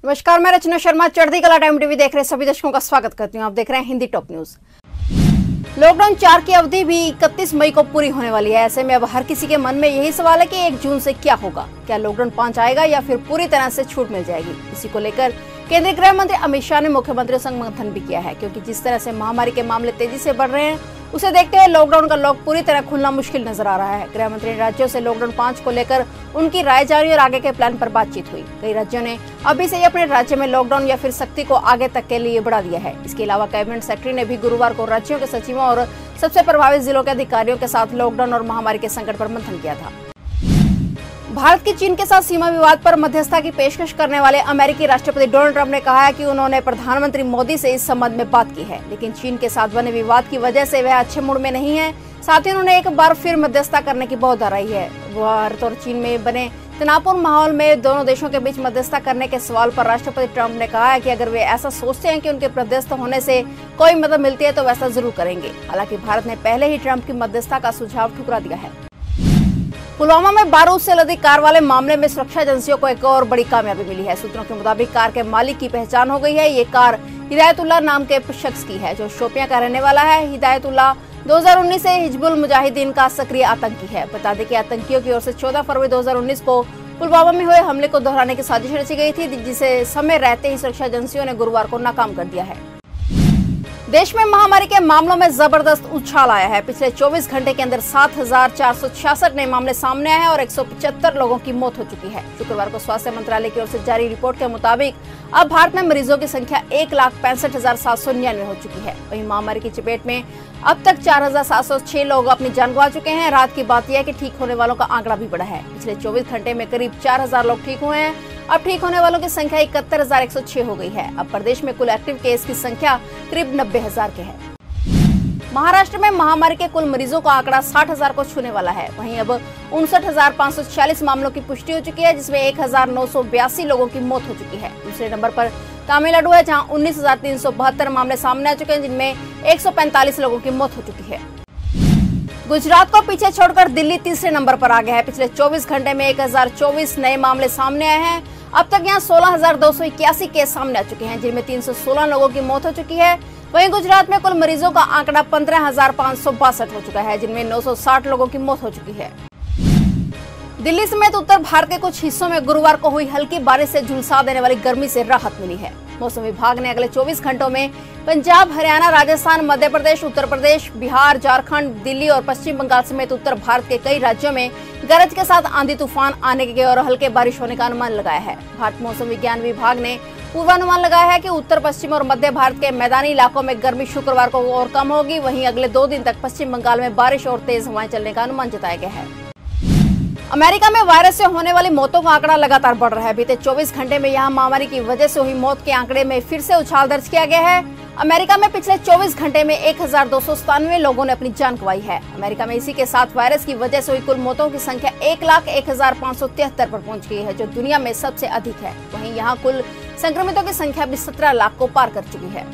नमस्कार, मैं रचना शर्मा चढ़ती कला टाइम टीवी देख रहे सभी दर्शकों का स्वागत करती हूँ। आप देख रहे हैं हिंदी टॉप न्यूज। लॉकडाउन 4 की अवधि भी 31 मई को पूरी होने वाली है। ऐसे में अब हर किसी के मन में यही सवाल है कि 1 जून से क्या होगा। क्या लॉकडाउन 5 आएगा या फिर पूरी तरह से छूट मिल जाएगी। इसी को लेकर केंद्रीय गृह मंत्री अमित शाह ने मुख्यमंत्रियों संग मंथन भी किया है, क्योंकि जिस तरह से महामारी के मामले तेजी से बढ़ रहे हैं उसे देखते हुए लॉकडाउन का लॉक पूरी तरह खुलना मुश्किल नजर आ रहा है। गृह मंत्री ने राज्यों से लॉकडाउन 5 को लेकर उनकी राय जानी और आगे के प्लान पर बातचीत हुई। कई राज्यों ने अभी से ही अपने राज्य में लॉकडाउन या फिर सख्ती को आगे तक के लिए बढ़ा दिया है। इसके अलावा कैबिनेट सेक्रेटरी ने भी गुरुवार को राज्यों के सचिवों और सबसे प्रभावित जिलों के अधिकारियों के साथ लॉकडाउन और महामारी के संकट पर मंथन किया था। भारत की चीन के साथ सीमा विवाद पर मध्यस्थता की पेशकश करने वाले अमेरिकी राष्ट्रपति डोनाल्ड ट्रंप ने कहा है कि उन्होंने प्रधानमंत्री मोदी से इस संबंध में बात की है, लेकिन चीन के साथ बने विवाद की वजह से वह अच्छे मूड में नहीं है। साथ ही उन्होंने एक बार फिर मध्यस्थता करने की बहुत दोहराई है। भारत और चीन में बने तनावपूर्ण माहौल में दोनों देशों के बीच मध्यस्थता करने के सवाल पर राष्ट्रपति ट्रंप ने कहा है कि अगर वे ऐसा सोचते हैं कि उनके मध्यस्थ होने से कोई मदद मिलती है तो वैसा जरूर करेंगे। हालांकि भारत ने पहले ही ट्रंप की मध्यस्थता का सुझाव ठुकरा दिया है। पुलवामा में बारूद से लदी कार वाले मामले में सुरक्षा एजेंसियों को एक और बड़ी कामयाबी मिली है। सूत्रों के मुताबिक कार के मालिक की पहचान हो गई है। ये कार हिदायतुल्लाह नाम के शख्स की है, जो शोपियां का रहने वाला है। हिदायतुल्लाह 2019 से हिजबुल मुजाहिदीन का सक्रिय आतंकी है। बता दें कि आतंकियों की ओर से 14 फरवरी 2019 को पुलवामा में हुए हमले को दोहराने की साजिश रची गई थी, जिसे समय रहते ही सुरक्षा एजेंसियों ने गुरुवार को नाकाम कर दिया है। देश में महामारी के मामलों में जबरदस्त उछाल आया है। पिछले 24 घंटे के अंदर 7,466 नए मामले सामने आए हैं और 175 लोगों की मौत हो चुकी है। शुक्रवार को स्वास्थ्य मंत्रालय की ओर से जारी रिपोर्ट के मुताबिक अब भारत में मरीजों की संख्या 1,65,799 हो चुकी है। वहीं महामारी की चपेट में अब तक 4,706 लोग अपनी जान गंवा चुके हैं। रात की बात यह है कि ठीक होने वालों का आंकड़ा भी बढ़ा है। पिछले 24 घंटे में करीब 4,000 लोग ठीक हुए हैं। अब ठीक होने वालों की संख्या 71,106 हो गई है। अब प्रदेश में कुल एक्टिव केस की संख्या करीब 90,000 के है। महाराष्ट्र में महामारी के कुल मरीजों का आंकड़ा 60,000 को छूने वाला है। वहीं अब 59,546 मामलों की पुष्टि हो चुकी है, जिसमें 1,982 लोगों की मौत हो चुकी है। दूसरे नंबर पर तमिलनाडु है, जहां 19,372 मामले सामने आ चुके हैं, जिनमें 145 लोगों की मौत हो चुकी है। गुजरात को पीछे छोड़कर दिल्ली तीसरे नंबर पर आ गया है। पिछले 24 घंटे में 1,024 नए मामले सामने आए हैं। अब तक यहां 16,281 केस सामने आ चुके हैं, जिनमें 316 लोगों की मौत हो चुकी है। वहीं गुजरात में कुल मरीजों का आंकड़ा 15,562 हो चुका है, जिनमें 960 लोगों की मौत हो चुकी है। दिल्ली समेत उत्तर भारत के कुछ हिस्सों में गुरुवार को हुई हल्की बारिश से झुलसा देने वाली गर्मी से राहत मिली है। मौसम विभाग ने अगले 24 घंटों में पंजाब, हरियाणा, राजस्थान, मध्य प्रदेश, उत्तर प्रदेश, बिहार, झारखंड, दिल्ली और पश्चिम बंगाल समेत उत्तर भारत के कई राज्यों में गरज के साथ आंधी तूफान आने के और हल्के बारिश होने का अनुमान लगाया है। भारत मौसम विज्ञान विभाग ने पूर्वानुमान लगाया है कि उत्तर पश्चिम और मध्य भारत के मैदानी इलाकों में गर्मी शुक्रवार को और कम होगी। वहीं अगले 2 दिन तक पश्चिम बंगाल में बारिश और तेज हवाएं चलने का अनुमान जताया गया है। अमेरिका में वायरस से होने वाली मौतों का आंकड़ा लगातार बढ़ रहा है। बीते 24 घंटे में यहां महामारी की वजह से हुई मौत के आंकड़े में फिर से उछाल दर्ज किया गया है। अमेरिका में पिछले 24 घंटे में 1,297 लोगों ने अपनी जान गंवाई है। अमेरिका में इसी के साथ वायरस की वजह से हुई कुल मौतों की संख्या 1,01,573 पर पहुंच गई है, जो दुनिया में सबसे अधिक है। वहीं यहाँ कुल संक्रमितों की संख्या भी 17 लाख को पार कर चुकी है।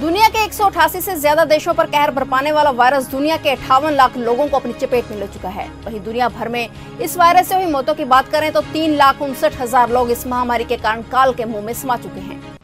दुनिया के 188 से ज्यादा देशों पर कहर बरपाने वाला वायरस दुनिया के 58 लाख लोगों को अपनी चपेट में ले चुका है। वहीं दुनिया भर में इस वायरस से हुई मौतों की बात करें तो 3,59,000 लोग इस महामारी के कारण काल के मुंह में समा चुके हैं।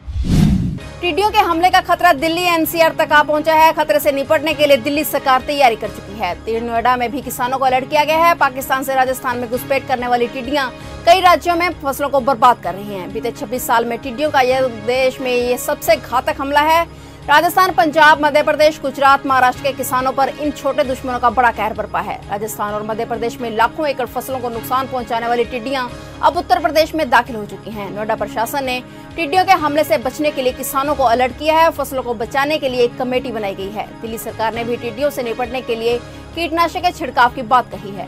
टिड्डियों के हमले का खतरा दिल्ली एनसीआर तक आ पहुंचा है। खतरे से निपटने के लिए दिल्ली सरकार तैयारी कर चुकी है। नोएडा में भी किसानों को अलर्ट किया गया है। पाकिस्तान से राजस्थान में घुसपैठ करने वाली टिड्डियां कई राज्यों में फसलों को बर्बाद कर रही हैं। बीते 26 साल में टिड्डियों का यह देश में ये सबसे घातक हमला है। राजस्थान, पंजाब, मध्य प्रदेश, गुजरात, महाराष्ट्र के किसानों पर इन छोटे दुश्मनों का बड़ा कहर बरपा है। राजस्थान और मध्य प्रदेश में लाखों एकड़ फसलों को नुकसान पहुंचाने वाली टिड्डियां अब उत्तर प्रदेश में दाखिल हो चुकी हैं। नोएडा प्रशासन ने टिड्डियों के हमले से बचने के लिए किसानों को अलर्ट किया है। फसलों को बचाने के लिए एक कमेटी बनाई गई है। दिल्ली सरकार ने भी टिड्डियों से निपटने के लिए कीटनाशक के छिड़काव की बात कही है।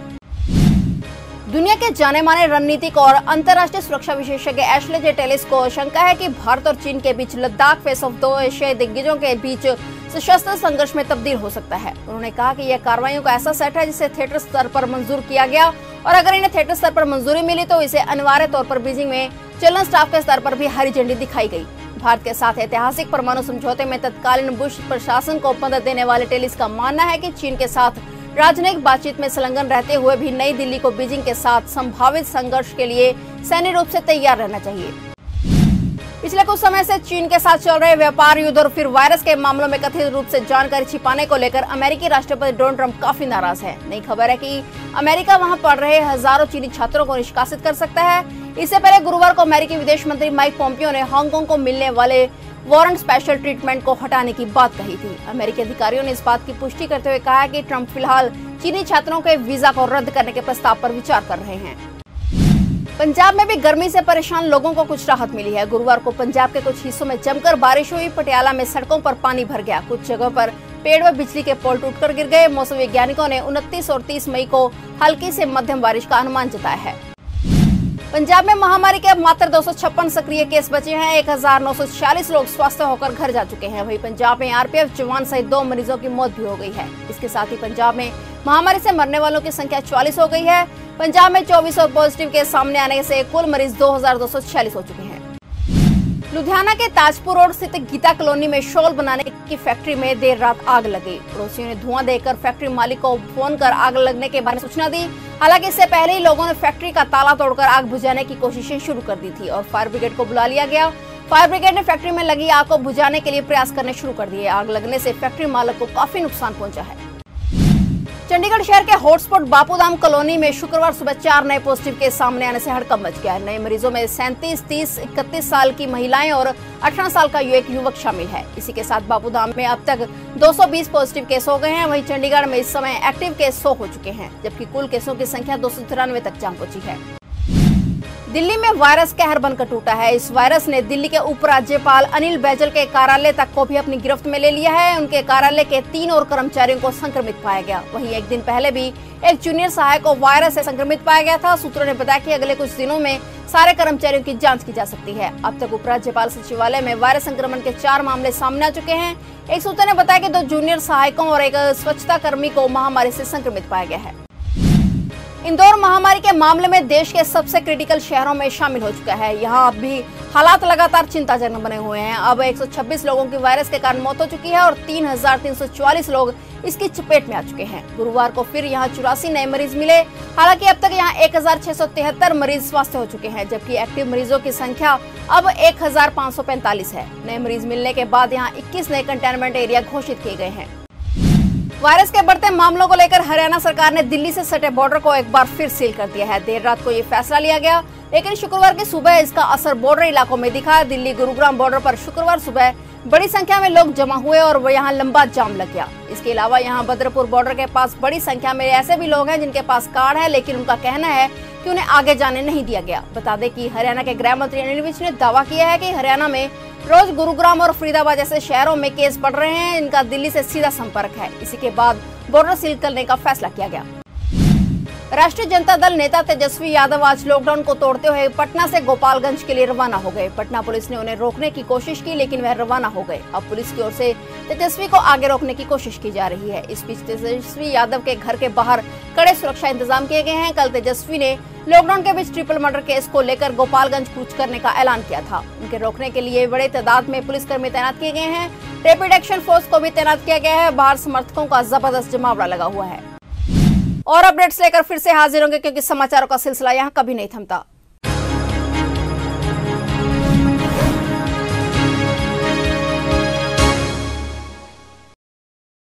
दुनिया के जाने माने रणनीतिक और अंतर्राष्ट्रीय सुरक्षा विशेषज्ञ एशले जे टेलिस को आशंका है कि भारत और चीन के बीच लद्दाख फेस ऑफ 2 एशियाई दिग्गजों के बीच सशस्त्र संघर्ष में तब्दील हो सकता है। उन्होंने कहा कि यह कार्रवाइयों का ऐसा सेट है जिसे थिएटर स्तर पर मंजूर किया गया और अगर इन्हें थिएटर स्तर पर मंजूरी मिली तो इसे अनिवार्य तौर पर बीजिंग में चलन स्टाफ के स्तर पर भी हरी झंडी दिखाई गई। भारत के साथ ऐतिहासिक परमाणु समझौते में तत्कालीन बुश प्रशासन को मदद देने वाले टेलिस का मानना है कि चीन के साथ राजनयिक बातचीत में संलग्न रहते हुए भी नई दिल्ली को बीजिंग के साथ संभावित संघर्ष के लिए सैन्य रूप से तैयार रहना चाहिए। पिछले कुछ समय से चीन के साथ चल रहे व्यापार युद्ध और फिर वायरस के मामलों में कथित रूप से जानकारी छिपाने को लेकर अमेरिकी राष्ट्रपति डोनाल्ड ट्रंप काफी नाराज है। नई खबर है कि अमेरिका वहां पढ़ रहे हजारों चीनी छात्रों को निष्कासित कर सकता है। इससे पहले गुरुवार को अमेरिकी विदेश मंत्री माइक पोम्पियो ने हांगकांग को मिलने वाले वारंट स्पेशल ट्रीटमेंट को हटाने की बात कही थी। अमेरिकी अधिकारियों ने इस बात की पुष्टि करते हुए कहा कि ट्रंप फिलहाल चीनी छात्रों के वीजा को रद्द करने के प्रस्ताव पर विचार कर रहे हैं। पंजाब में भी गर्मी से परेशान लोगों को कुछ राहत मिली है। गुरुवार को पंजाब के कुछ हिस्सों में जमकर बारिश हुई। पटियाला में सड़कों पर पानी भर गया। कुछ जगहों पर पेड़ व बिजली के पोल टूटकर गिर गए। मौसम वैज्ञानिकों ने 29 और 30 मई को हल्की से मध्यम बारिश का अनुमान जताया है। पंजाब में महामारी के अब मात्र 256 सक्रिय केस बचे हैं। 1946 लोग स्वस्थ होकर घर जा चुके हैं। वहीं पंजाब में आरपीएफ जवान सहित 2 मरीजों की मौत भी हो गई है। इसके साथ ही पंजाब में महामारी से मरने वालों की संख्या 44 हो गई है। पंजाब में 24 और पॉजिटिव केस सामने आने से कुल मरीज 2246 हो चुके हैं। लुधियाना के ताजपुर रोड स्थित गीता कॉलोनी में शॉल बनाने की फैक्ट्री में देर रात आग लगी। पड़ोसियों ने धुआं देखकर फैक्ट्री मालिक को फोन कर आग लगने के बारे में सूचना दी। हालांकि इससे पहले ही लोगों ने फैक्ट्री का ताला तोड़कर आग बुझाने की कोशिशें शुरू कर दी थी और फायर ब्रिगेड को बुला लिया गया। फायर ब्रिगेड ने फैक्ट्री में लगी आग को बुझाने के लिए प्रयास करने शुरू कर दिए। आग लगने से फैक्ट्री मालिक को काफी नुकसान पहुंचा है। चंडीगढ़ शहर के हॉटस्पॉट बापूधाम कॉलोनी में शुक्रवार सुबह 4 नए पॉजिटिव केस सामने आने से हड़कंप मच गया है। नए मरीजों में 37, 30, 31 साल की महिलाएं और 18 साल का एक युवक शामिल है। इसी के साथ बापूधाम में अब तक 220 पॉजिटिव केस हो गए हैं। वहीं चंडीगढ़ में इस समय एक्टिव केस 100 हो चुके हैं, जबकि कुल केसों की संख्या 293 तक जा पहुंची है। दिल्ली में वायरस कहर बनकर टूटा है। इस वायरस ने दिल्ली के उपराज्यपाल अनिल बैजल के कार्यालय तक को भी अपनी गिरफ्त में ले लिया है। उनके कार्यालय के 3 और कर्मचारियों को संक्रमित पाया गया। वहीं एक दिन पहले भी एक जूनियर सहायक को वायरस से संक्रमित पाया गया था। सूत्रों ने बताया कि अगले कुछ दिनों में सारे कर्मचारियों की जांच की जा सकती है। अब तक उपराज्यपाल सचिवालय में वायरस संक्रमण के 4 मामले सामने आ चुके हैं। एक सूत्र ने बताया कि 2 जूनियर सहायकों और एक स्वच्छता कर्मी को महामारी से संक्रमित पाया गया है। इंदौर महामारी के मामले में देश के सबसे क्रिटिकल शहरों में शामिल हो चुका है। यहाँ अब भी हालात लगातार चिंताजनक बने हुए हैं। अब 126 लोगों की वायरस के कारण मौत हो चुकी है और 3344 लोग इसकी चपेट में आ चुके हैं। गुरुवार को फिर यहाँ 84 नए मरीज मिले। हालांकि अब तक यहाँ 1673 मरीज स्वस्थ हो चुके हैं, जबकि एक्टिव मरीजों की संख्या अब 1545 है। नए मरीज मिलने के बाद यहाँ 21 नए कंटेनमेंट एरिया घोषित किए गए हैं। वायरस के बढ़ते मामलों को लेकर हरियाणा सरकार ने दिल्ली से सटे बॉर्डर को एक बार फिर सील कर दिया है। देर रात को ये फैसला लिया गया, लेकिन शुक्रवार की सुबह इसका असर बॉर्डर इलाकों में दिखा। दिल्ली गुरुग्राम बॉर्डर पर शुक्रवार सुबह बड़ी संख्या में लोग जमा हुए और यहाँ लंबा जाम लग गया। इसके अलावा यहाँ बद्रपुर बॉर्डर के पास बड़ी संख्या में ऐसे भी लोग हैं जिनके पास कार्ड है, लेकिन उनका कहना है कि उन्हें आगे जाने नहीं दिया गया। बता दें कि हरियाणा के गृह मंत्री अनिल विज ने दावा किया है कि हरियाणा में रोज गुरुग्राम और फरीदाबाद जैसे शहरों में केस बढ़ रहे हैं। इनका दिल्ली से सीधा संपर्क है। इसी के बाद बॉर्डर सील करने का फैसला किया गया। राष्ट्रीय जनता दल नेता तेजस्वी यादव आज लॉकडाउन को तोड़ते हुए पटना से गोपालगंज के लिए रवाना हो गए। पटना पुलिस ने उन्हें रोकने की कोशिश की, लेकिन वह रवाना हो गए। अब पुलिस की ओर से तेजस्वी को आगे रोकने की कोशिश की जा रही है। इस बीच तेजस्वी यादव के घर के बाहर कड़े सुरक्षा इंतजाम किए गए हैं। कल तेजस्वी ने लॉकडाउन के बीच ट्रिपल मर्डर केस को लेकर गोपालगंज कूच करने का ऐलान किया था। उनके रोकने के लिए बड़े तादाद में पुलिसकर्मी तैनात किए गए हैं। रैपिड एक्शन फोर्स को भी तैनात किया गया है। बाहर समर्थकों का जबरदस्त जमावड़ा लगा हुआ है। और अपडेट्स लेकर फिर से हाजिर होंगे, क्योंकि समाचारों का सिलसिला यहाँ कभी नहीं थमता।